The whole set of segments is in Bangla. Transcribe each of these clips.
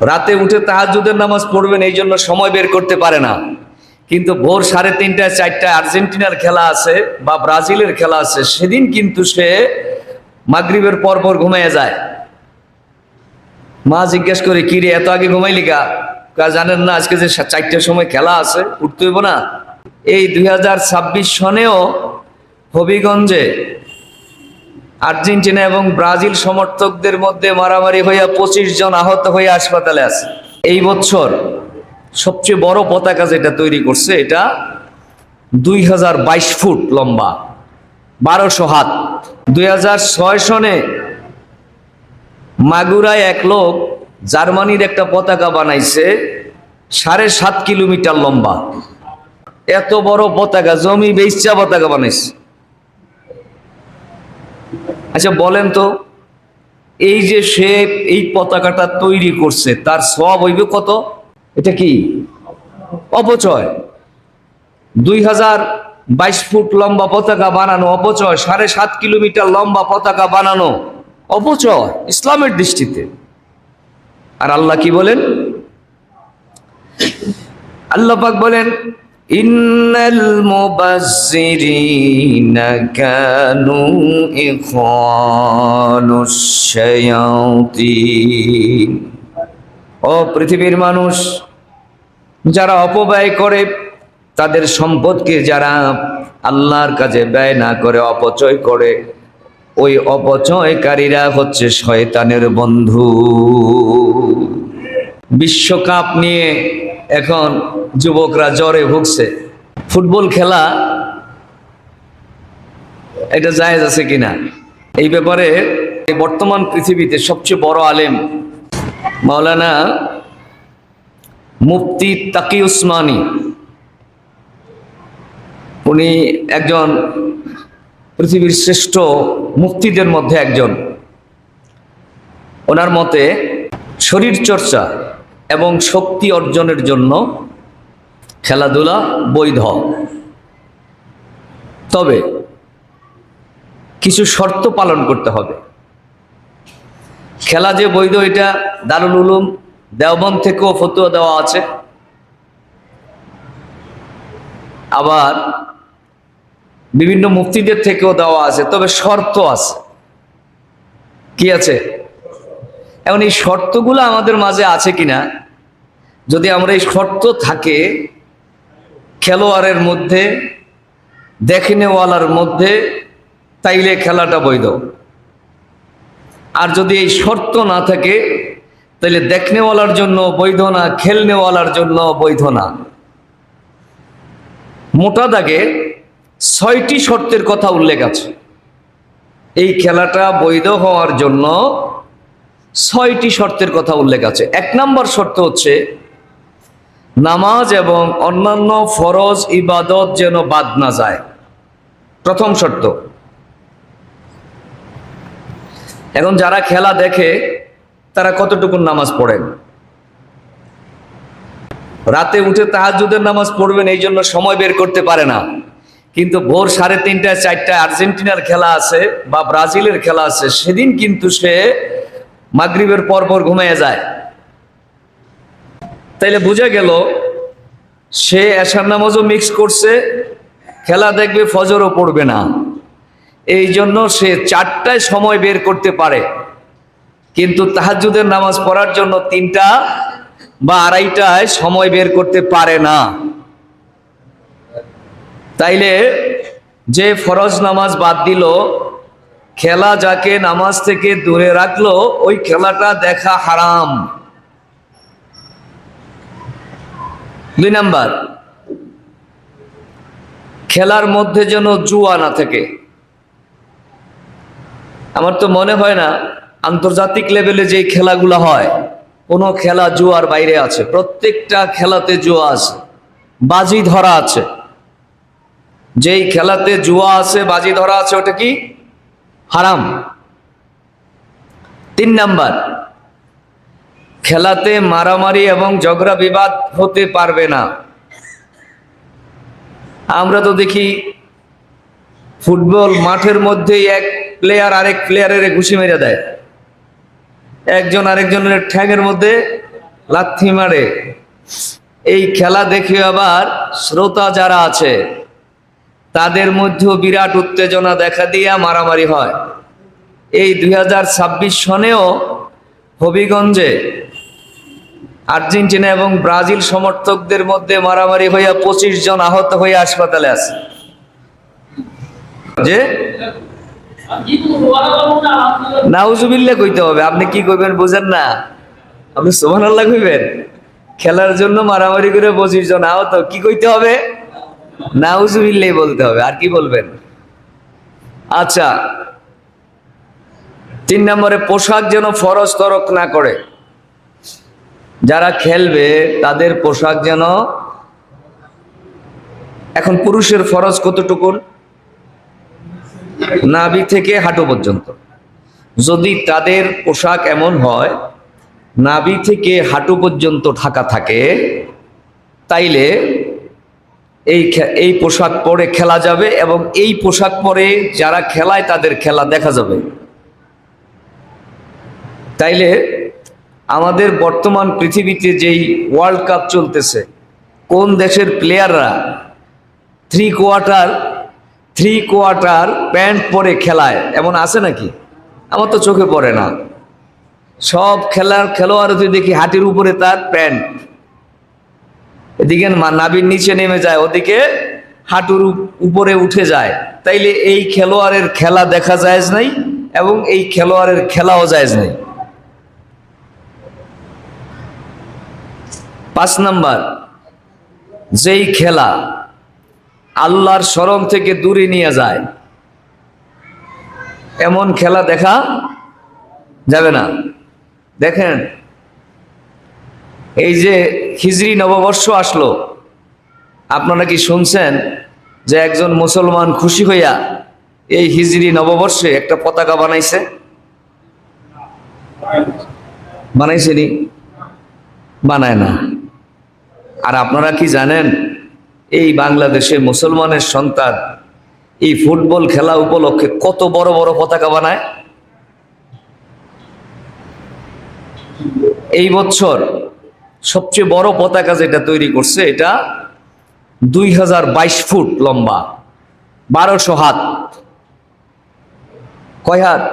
রাতে উঠে তাহাজ্জুদের নামাজ পড়বেন এই জন্য সময় বের করতে পারে না, কিন্তু ভোর 3:30টায় 4টায় আর্জেন্টিনার খেলা আছে বা ব্রাজিলের খেলা আছে, সেদিন কিন্তু সে মাগরিবের পর পর ঘুমাইয়া যায়। মা জিজ্ঞেস করে, কি রে এত আগে ঘুমাইলি কা? জানেন না আজকে যে 4টার সময় খেলা আছে, উঠতে হইব না? এই 2026 সনেও হবিগঞ্জে আর্জেন্টিনা এবং ব্রাজিল সমর্থকদের মধ্যে মারামারি হইয়া 25 জন আহত হয়ে হাসপাতালে আছে। এই বছর সবচেয়ে বড় পতাকা যেটা তৈরি করছে, এটা 2022 ফুট লম্বা, 1200 হাত। 2006 সনে মাগুরায় এক লোক জার্মানির একটা পতাকা বানাইছে 7.5 কিলোমিটার লম্বা। এত বড় পতাকা জমি বেচা পতাকা বানাইছে। আচ্ছা বলেন তো, এই যে সে এই পতাকাটা তৈরি করছে, তার সওয়াব হইবে কত? এটা কি অপচয়? 2022 ফুট লম্বা পতাকা বানানো অপচয়, 7.5 কিলোমিটার লম্বা পতাকা বানানো অপচয় ইসলামের দৃষ্টিতে। আর আল্লাহ কি বলেন? আল্লাহ পাক বলেন, ইন্নাল মুবাজ্জিরিনা কানু ইখওয়ানুশ শায়াতিন। ও পৃথিবীর মানুষ, যারা অপব্যয় করে তাদের সম্পদকে, যারা আল্লাহর কাজে ব্যয় না করে অপচয় করে, ওই অপচয়কারীরা হচ্ছে শয়তানের বন্ধু। বিশ্বকাপ নিয়ে এখন যুবকরা জ্বরে ভুগছে। ফুটবল খেলা এটা জায়েজ আছে কিনা, এই ব্যাপারে বর্তমান পৃথিবীতে সবচেয়ে বড় আলেম মাওলানা মুফতি তাকি উসমানী, উনি একজন পৃথিবীর শ্রেষ্ঠ মুফতিদের মধ্যে একজন। ওনার মতে শরীর চর্চা এবং শক্তি অর্জনের জন্য খেলাধুলা বৈধ, তবে কিছু শর্ত পালন করতে হবে। খেলা যে বৈধ, এটা দারুল উলুম দেওবন্দ থেকেও ফতোয়া দেওয়া আছে। আবার বিভিন্ন মুফতিদের থেকেও দেওয়া আছে, তবে শর্ত আছে। কি আছে? এখন এই শর্তগুলো আমাদের মাঝে আছে কিনা, যদি আমরা এই শর্ত থাকে খেলোয়াড়ের মধ্যে, দেখনেওয়ালার মধ্যে, তাইলে খেলাটা বৈধ। আর যদি এই শর্ত না থাকে, তাহলে দেখনেওয়ালার জন্য বৈধ না, খেলনেওয়ালার জন্য বৈধ না। মোটা দাগে 6টি শর্তের কথা উল্লেখ আছে। এই খেলাটা বৈধ হওয়ার জন্য 6টি শর্তের কথা উল্লেখ আছে। 1 নম্বর শর্ত হচ্ছে নামাজ এবং অন্যান্য ফরজ ইবাদত যেন বাদ না যায়, প্রথম শর্ত। এখন যারা খেলা দেখে তারা কতটুকু নামাজ পড়েন? রাতে উঠে তাহাজ্জুদের নামাজ পড়বেন এই জন্য সময় বের করতে পারে না, কিন্তু ভোর 3:30টায় 4টায় আর্জেন্টিনার খেলা আছে বা ব্রাজিলের খেলা আছে, সেদিন কিন্তু সে মাগরিবের পর পর ঘুমিয়ে যায়। তাইলে বোঝা গেল সে এশার নামাজও মিক্স করছে, খেলা দেখবে, ফজরও পড়বে না। এই জন্য সে 4টায় সময় বের করতে পারে, কিন্তু তাহাজ্জুদের নামাজ পড়ার জন্য 3টা বা 2:30টায় সময় বের করতে পারে না। তাইলে যে ফরজ নামাজ বাদ দিল, খেলা যাকে নামাজ থেকে দূরে রাখলো, ওই খেলাটা দেখা হারাম। 2 নাম্বার, খেলার মধ্যে যেন জুয়া না থাকে। আমার তো মনে হয় না আন্তর্জাতিক লেভেলে যে খেলাগুলো হয় কোনো খেলা জুয়ার বাইরে আছে। প্রত্যেকটা খেলাতে জুয়া আছে, বাজি ধরা আছে। যেই খেলাতে জুয়া আছে, বাজি ধরা আছে, ওটা কি হারাম। 3 নাম্বার, খেলাতে মারামারি এবং ঝগড়া বিবাদ হতে পারবে না। আমরা তো দেখি ফুটবল মাঠের মধ্যেই এক প্লেয়ার আরেক প্লেয়ারের ঘুষি মেরে দেয়, একজন আরেকজনের ঠ্যাঙের মধ্যে লাথি মারে। এই খেলা দেখে আবার শ্রোতা যারা আছে তাদের মধ্যেও বিরাট উত্তেজনা দেখা দিয়া মারামারি হয়। এই 2026 সনেও হবিগঞ্জে আর্জেন্টিনা এবং ব্রাজিল সমর্থকদের মধ্যে মারামারি হইয়া 25 জন আহত হয়ে হাসপাতালে আছে। যে নাউজুবিল্লাহ কইতে হবে, আপনি কি কইবেন বুঝেন না, আপনি সুবহানাল্লাহ কইবেন। খেলার জন্য মারামারি করে 25 জন আহত, কি কইতে হবে? নাউজুবিল্লাহ বলতে হবে, আর কি বলবেন? আচ্ছা, 3 নম্বরে পোশাক যেন ফরজ তরক না করে। যারা খেলবে তাদের পোশাক যেন, এখন পুরুষের ফরজ কতটুকুন? নাভি থেকে হাঁটু পর্যন্ত। যদি তাদের পোশাক এমন হয় নাভি থেকে হাঁটু পর্যন্ত ঢাকা থাকে, তাইলে এই পোশাক পরে খেলা যাবে এবং এই পোশাক পরে যারা খেলায় তাদের খেলা দেখা যাবে। তাইলে আমাদের বর্তমান পৃথিবীতে যেই ওয়ার্ল্ড কাপ চলতেছে, কোন দেশের প্লেয়াররা থ্রি কোয়ার্টার প্যান্ট পরে খেলায়, এমন আছে নাকি? আমার তো চোখে পড়ে না। সব খেলোয়াড় দেখি হাঁটির উপরে তার প্যান্ট, এদিকে নাভির নিচে নেমে যায়, ওদিকে হাঁটুর উপরে উঠে যায়। তাইলে এই খেলোয়াড়ের খেলা দেখা জায়েজ নাই এবং এই খেলোয়াড়ের খেলাও জায়েজ নাই। 5 নাম্বার, যেই খেলা আল্লাহর শরণ থেকে দূরে নিয়ে যায় এমন খেলা দেখা যাবে না। দেখেন, এই যে হিজরি নববর্ষ আসলো, আপনারা কি শুনছেন যে একজন মুসলমান খুশি হইয়া এই হিজরি নববর্ষে একটা পতাকা বানাইছে? বানাইছেনি? বানায় না। আর আপনারা কি জানেন এই বাংলাদেশে মুসলমানের সন্তান এই ফুটবল খেলা উপলক্ষে কত বড় বড় পতাকা বানায়? এই বছর সবচেয়ে বড় পতাকা যেটা তৈরি করছে, এটা 2022 ফুট লম্বা, 1200 হাত। কয় হাত?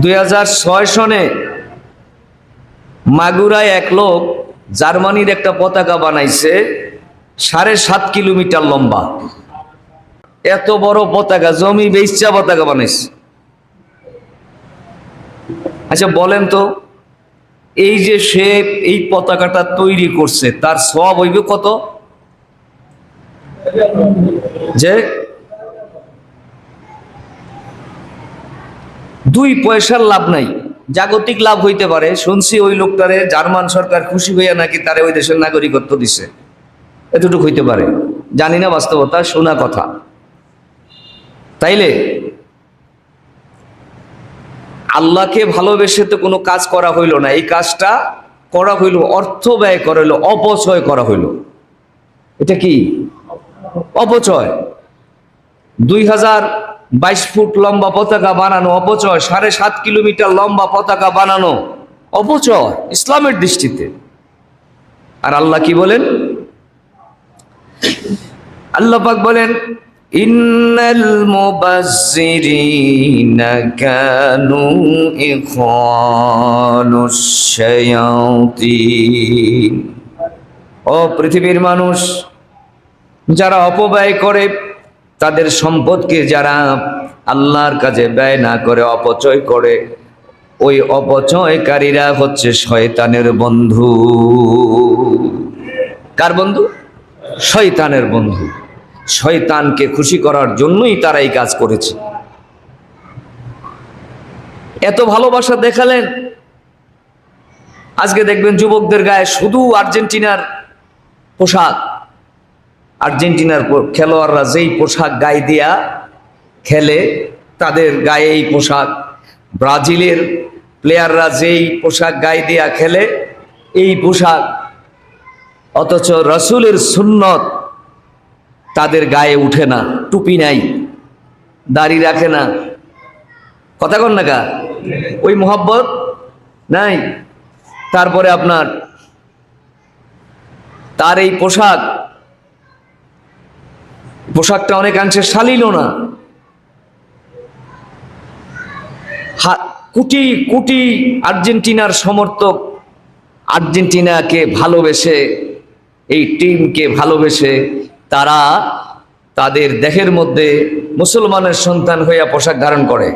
2006 সনে মাগুরায় এক লোক জার্মানির একটা পতাকা বানাইছে 7.5 কিলোমিটার লম্বা। এত বড় পতাকা, জমি বেচা পতাকা বানাইছে। আচ্ছা বলেন তো, এই যে সে এই পতাকাটা তৈরি করছে তার সওয়াব হইবে কত? যে 2 পয়সার লাভ নাই। জাগতিক লাভ হইতে পারে, শুনছি ওই লোকটারে জার্মান সরকার খুশি হইয়া নাকি তারে ওই দেশের নাগরিকত্ব দিছে, এতটুকু হইতে পারে, জানি না বাস্তবতা, শোনা কথা। তাইলে আল্লাহকে ভালোবেসে তো কোনো কাজ করা হইল না, এই কাজটা করা হইল, অর্থ ব্যয় করা হইল, অপচয় করা হইল। এটা কি অপচয়? 2022 ফুট লম্বা পতাকা বানানো অপচয়, 7.5 কিলোমিটার লম্বা পতাকা বানানো অপচয় ইসলামের দৃষ্টিতে। আর আল্লাহ কি বলেন? আল্লাহ পাক বলেন, ইন্নাল মুবাজ্জিরিনা কানু ইখওয়ানুশ শায়াতিন। ও পৃথিবীর মানুষ, যারা অপব্যয় করে তাদের সম্পদকে, যারা আল্লাহর কাজে ব্যয় না করে অপচয় করে, ওই অপচয়কারীরা হচ্ছে শয়তানের বন্ধু। কার বন্ধু? শয়তানের বন্ধু। শয়তানকে খুশি করার জন্যই তারা এই কাজ করেছে। এত ভালোবাসা দেখালেন, আজকে দেখবেন যুবকদের গায়ে শুধু আর্জেন্টিনার পোশাক। আর্জেন্টিনার খেলোয়াড়রা যেই পোশাক গায়ে দিয়া খেলে তাদের গায়ে এই পোশাক, ব্রাজিলের প্লেয়াররা যেই পোশাক গায়ে দিয়া খেলে এই পোশাক, অথচ রাসূলের সুন্নত তাদের গায়ে উঠে না। টুপি নাই, দাড়ি রাখে না, কথা কন না কা, ওই মোহাব্বত নাই। তারপরে আপনার তার এই পোশাকটা অনেকাংশে শালীন না। কোটি কোটি আর্জেন্টিনার সমর্থক আর্জেন্টিনাকে ভালোবেসে, এই টিমকে ভালোবেসে তারা তাদের দেহের মধ্যে মুসলমানের সন্তান হইয়া পোশাক ধারণ করে।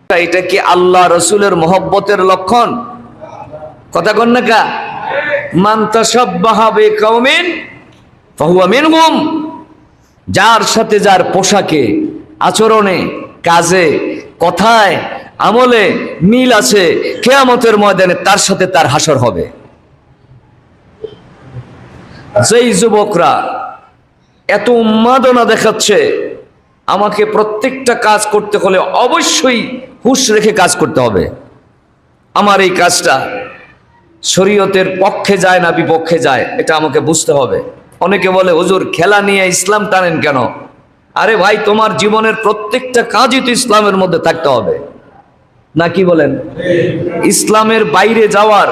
এটা কি আল্লাহ রসুলের মহব্বতের লক্ষণ? কথা কন না কা? মান তাশাব্বাহা বিকাওমিন ফাহুয়া মিনহুম। যার সাথে যার পোশাকে, আচরণে, কাজে, কথায়, আমলে মিল আছে, কিয়ামতের ময়দানে তার সাথে তার হাসর হবে। যেই যুবকরা এত উন্মাদনা দেখাচ্ছে, আমাকে প্রত্যেকটা কাজ করতে হলে অবশ্যই হুঁশ রেখে কাজ করতে হবে। আমার এই কাজটা শরীয়তের পক্ষে যায় না বিপক্ষে যায়, এটা আমাকে বুঝতে হবে। অনেকে বলে, হুজুর খেলা নিয়ে ইসলাম টানেন কেন? আরে ভাই, তোমার জীবনের প্রত্যেকটা কাজই তো ইসলামের মধ্যে থাকতে হবে, না কি বলেন? ইসলামের বাইরে যাওয়ার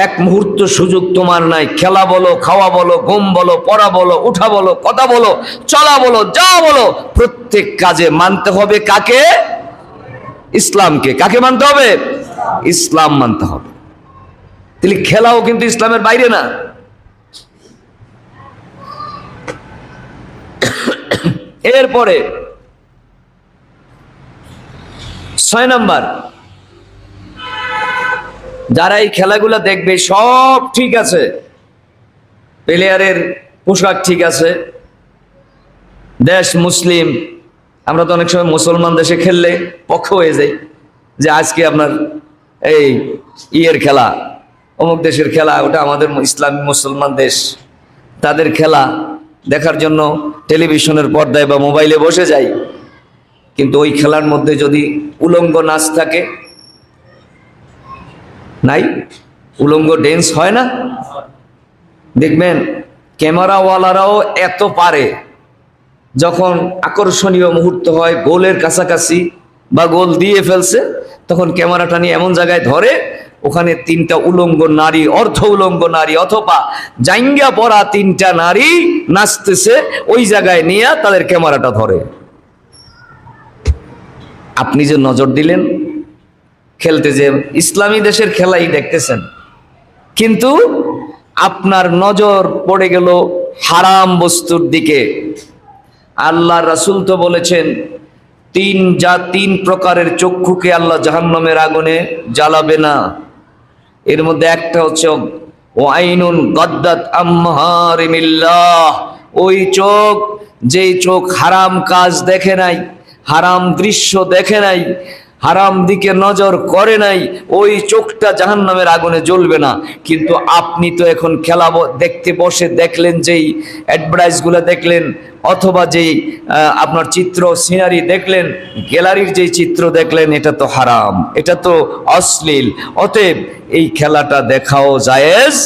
এক মুহূর্ত সুযোগ তোমার নাই। খেলা বলো, খাওয়া বলো, ঘুম বলো, পড়া বলো, উঠা বলো, কথা বলো, চলা বলো, যা বলো, প্রত্যেক কাজে মানতে হবে কাকে? ইসলামকে। কাকে মানতে হবে? ইসলাম মানতে হবে। তাহলে খেলাও কিন্তু ইসলামের বাইরে না। এরপরে 6 নাম্বার, যারা এই খেলাগুলা দেখবে সব ঠিক আছে, প্লেয়ারের পোশাক ঠিক আছে, দেশ মুসলিম, আমরা তো অনেক সময় মুসলমান দেশে খেললে পক্ষ হয়ে যাই যে আজকে আপনার এই ইয়ের খেলা, অমুক দেশের খেলা, ওটা আমাদের ইসলামী মুসলমান দেশ, তাদের খেলা দেখার জন্য টেলিভিশনের পর্দায় বা মোবাইলে বসে যাই। কিন্তু ওই খেলার মধ্যে যদি উলঙ্গ নাচ থাকে, নাই উলঙ্গ ড্যান্স হয় না, দেখবেন ক্যামেরাওয়ালারাও এত পারে, যখন আকর্ষণীয় মুহূর্ত হয়, গোলের কাছাকাছি বা গোল দিয়ে ফেলছে, তখন ক্যামেরাটা নিয়ে এমন জায়গায় ধরে, ওখানে 3টা উলঙ্গ নারী, অর্ধ উলঙ্গ নারী অথবা জাঙ্গিয়া পরা 3টা নারী নাচতেছে, ওই জায়গায় নিয়ে তাদের ক্যামেরাটা ধরে। আপনি যে নজর দিলেন খেলতে, যে ইসলামী দেশের খেলাই দেখতেছেন, কিন্তু আপনার নজর পড়ে গেল হারাম বস্তুর দিকে। আল্লাহ রাসূল তো বলেছেন, 3 প্রকারের চক্ষুকে আল্লাহ জাহান্নামের আগুনে জ্বালাবে না। এর মধ্যে একটা হচ্ছে ওয়াইনুন গাদ্দাত আমহারিমিল্লাহ, ওই চোখ, যেই চোখ হারাম কাজ দেখে নাই, হারাম দৃশ্য দেখে নাই, হারাম দিকে নজর করে নাই, ওই চোখটা জাহান্নামের আগুনে জ্বলবে না। কিন্তু আপনি তো এখন খেলা দেখতে বসে দেখলেন, যেই অ্যাডভার্টাইজগুলো দেখলেন, অথবা যেই আপনার চিত্র সিনারি দেখলেন, গ্যালারির যেই চিত্র দেখলেন, এটা তো হারাম, এটা তো অশ্লীল। অতএব এই খেলাটা দেখাও জায়েজ